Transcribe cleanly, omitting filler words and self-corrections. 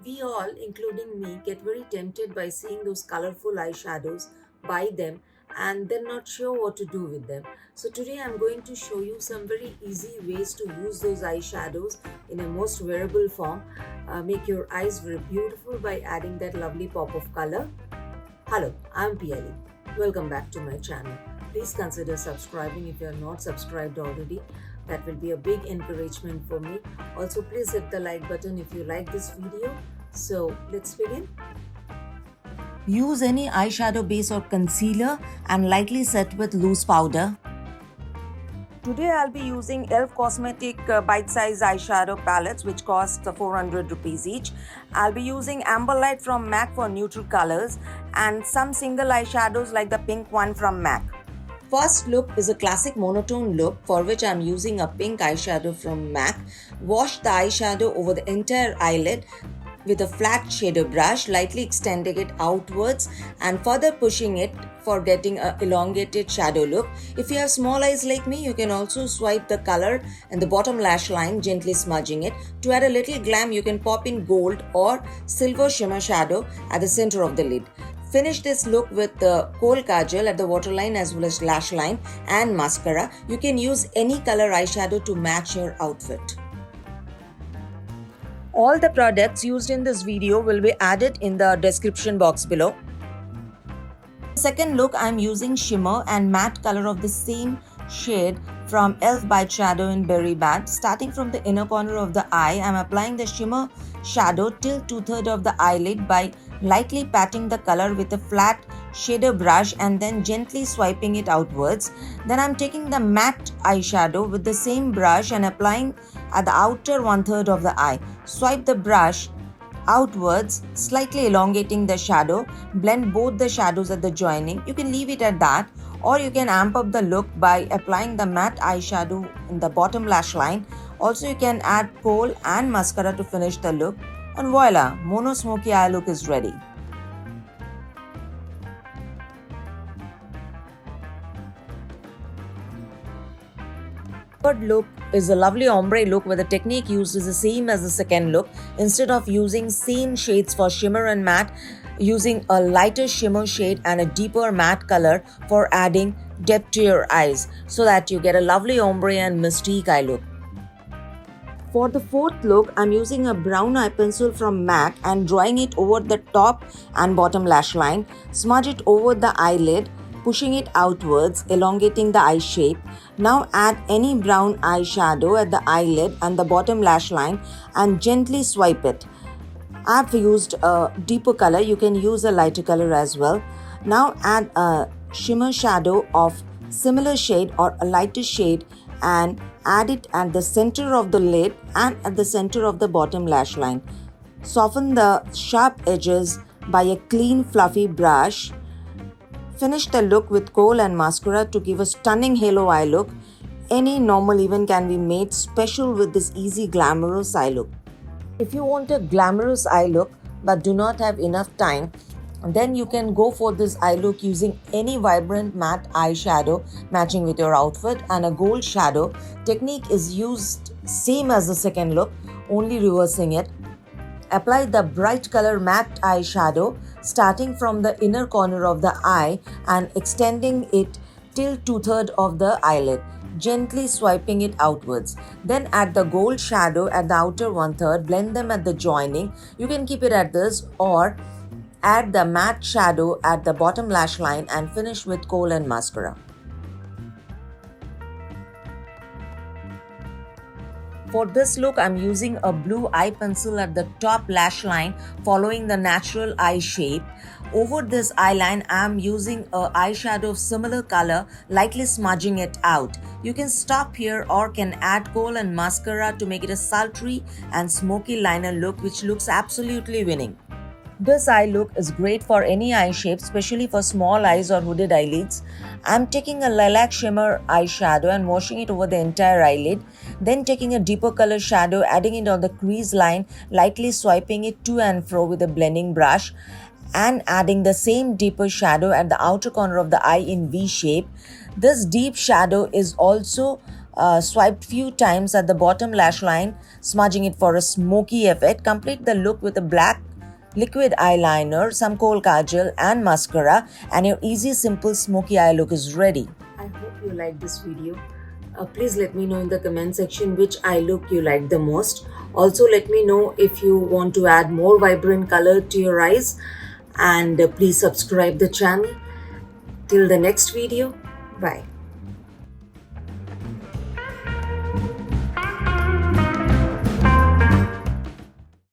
We all, including me, get very tempted by seeing those colorful eyeshadows, buy them, and then not sure what to do with them. So, today I'm going to show you some very easy ways to use those eyeshadows in a most wearable form. Make your eyes very beautiful by adding that lovely pop of color. Hello, I'm PLE. Welcome back to my channel. Please consider subscribing if you are not subscribed already. That will be a big encouragement for me. Also, please hit the like button if you like this video. So, let's begin. Use any eyeshadow base or concealer and lightly set with loose powder. Today I'll be using e.l.f. Cosmetic bite-size eyeshadow palettes which cost 400 rupees each. I'll be using Amber Light from MAC for neutral colors and some single eyeshadows like the pink one from MAC. First look is a classic monotone look for which I'm using a pink eyeshadow from MAC. Wash the eyeshadow over the entire eyelid with a flat shader brush, lightly extending it outwards and further pushing it for getting an elongated shadow look. If you have small eyes like me, you can also swipe the color in the bottom lash line, gently smudging it. To add a little glam, you can pop in gold or silver shimmer shadow at the center of the lid. Finish this look with the kohl kajal at the waterline as well as lash line and mascara. You can use any color eyeshadow to match your outfit. All the products used in this video will be added in the description box below. Second look, I'm using shimmer and matte color of the same shade from e.l.f. Bite Shadow in Berry Bad. Starting from the inner corner of the eye, I'm applying the shimmer shadow till 2/3 of the eyelid by lightly patting the color with a flat shader brush and then gently swiping it outwards. Then I'm taking the matte eyeshadow with the same brush and applying at the outer 1/3 of the eye. Swipe the brush outwards, slightly elongating the shadow. Blend both the shadows at the joining. You can leave it at that, or you can amp up the look by applying the matte eyeshadow in the bottom lash line. Also, you can add kohl and mascara to finish the look. And voila, mono smoky eye look is ready. Third look is a lovely ombre look where the technique used is the same as the second look. Instead of using same shades for shimmer and matte, using a lighter shimmer shade and a deeper matte color for adding depth to your eyes so that you get a lovely ombre and mystique eye look. For the fourth look, I'm using a brown eye pencil from MAC and drawing it over the top and bottom lash line. Smudge it over the eyelid, pushing it outwards, elongating the eye shape. Now add any brown eyeshadow at the eyelid and the bottom lash line and gently swipe it. I've used a deeper color, you can use a lighter color as well. Now add a shimmer shadow of similar shade or a lighter shade and add it at the center of the lid and at the center of the bottom lash line. Soften the sharp edges by a clean fluffy brush. Finish the look with kohl and mascara to give a stunning halo eye look. Any normal event can be made special with this easy glamorous eye look. If you want a glamorous eye look but do not have enough time, then you can go for this eye look using any vibrant matte eyeshadow matching with your outfit and a gold shadow. Technique is used same as the second look, only reversing it. Apply the bright color matte eyeshadow starting from the inner corner of the eye and extending it till 2/3 of the eyelid, gently swiping it outwards. Then add the gold shadow at the outer 1/3, blend them at the joining. You can keep it at this or add the matte shadow at the bottom lash line and finish with kohl and mascara. For this look, I'm using a blue eye pencil at the top lash line following the natural eye shape. Over this eyeline, I'm using a eyeshadow of similar color, lightly smudging it out. You can stop here or can add kohl and mascara to make it a sultry and smoky liner look which looks absolutely winning. This eye look is great for any eye shape, especially for small eyes or hooded eyelids. I'm taking a lilac shimmer eyeshadow and washing it over the entire eyelid. Then taking a deeper color shadow, adding it on the crease line, lightly swiping it to and fro with a blending brush and adding the same deeper shadow at the outer corner of the eye in V shape. This deep shadow is also Swipe few times at the bottom lash line, smudging it for a smoky effect. Complete the look with a black liquid eyeliner, some kohl kajal and mascara, and your easy simple smoky eye look is ready. I hope you liked this video. Please let me know in the comment section which eye look you like the most. Also let me know if you want to add more vibrant color to your eyes, and please subscribe the channel. Till the next video, bye.